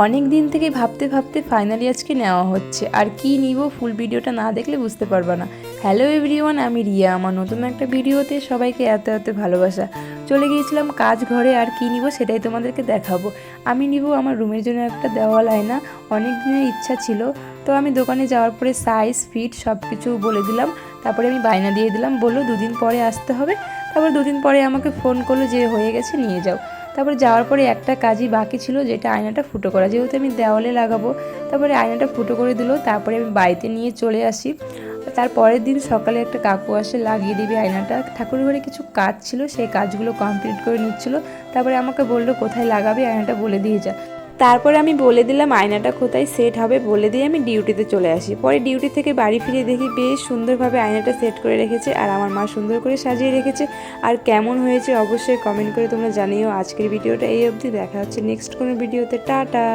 অনেক দিন থেকে ভাবতে ভাবতে ফাইনালি আজকে নেওয়া হচ্ছে। আর কি নিব ফুল ভিডিওটা না দেখলে বুঝতে পারবে না। হ্যালো এভরিওয়ান, আমি রিয়া। আমার নতুন একটা ভিডিওতে সবাইকে এত এত ভালোবাসা। চলে গিয়েছিলাম কাজ ঘরে, আর কি নিব সেটাই তোমাদেরকে দেখাবো। আমি নিব আমার রুমের জন্য একটা দেওয়াল আয়না। অনেক দিনের ইচ্ছা ছিল। তো আমি দোকানে যাওয়ার পরে সাইজ ফিট সব কিছু বলে দিলাম। তারপরে আমি বায়না দিয়ে দিলাম, বললো দুদিন পরে আসতে হবে। তারপর দুদিন পরে আমাকে ফোন করলো যে হয়ে গেছে, নিয়ে যাও। তারপরে যাওয়ার পরে একটা কাজই বাকি ছিল, যেটা আয়নাটা ফুটো করা, যেহেতু আমি দেওয়ালে লাগাবো। তারপরে আয়নাটা ফুটো করে দিল। তারপরে আমি বাড়িতে নিয়ে চলে আসি। তার পরের দিন সকালে একটা কাকু আসে, লাগিয়ে দিবি আয়নাটা। ঠাকুরের ঘরে কিছু কাজ ছিল, সেই কাজগুলো কমপ্লিট করে নিচ্ছিল। তারপরে আমাকে বললো কোথায় লাগাবি আয়নাটা বলে দিয়ে যা। তারপরে আমি বলে দিলাম আয়নাটা কোথায় সেট হবে, বলে দিয়ে আমি ডিউটিতে চলে আসি। পরে ডিউটি থেকে বাড়ি ফিরে দেখি বেশ সুন্দরভাবে আয়নাটা সেট করে রেখেছে, আর আমার মা সুন্দর করে সাজিয়ে রেখেছে। আর কেমন হয়েছে অবশ্যই কমেন্ট করে তোমরা জানিও। আজকের ভিডিওটা এই অবধি, দেখা হচ্ছে নেক্সট কোনো ভিডিওতে। টাটা।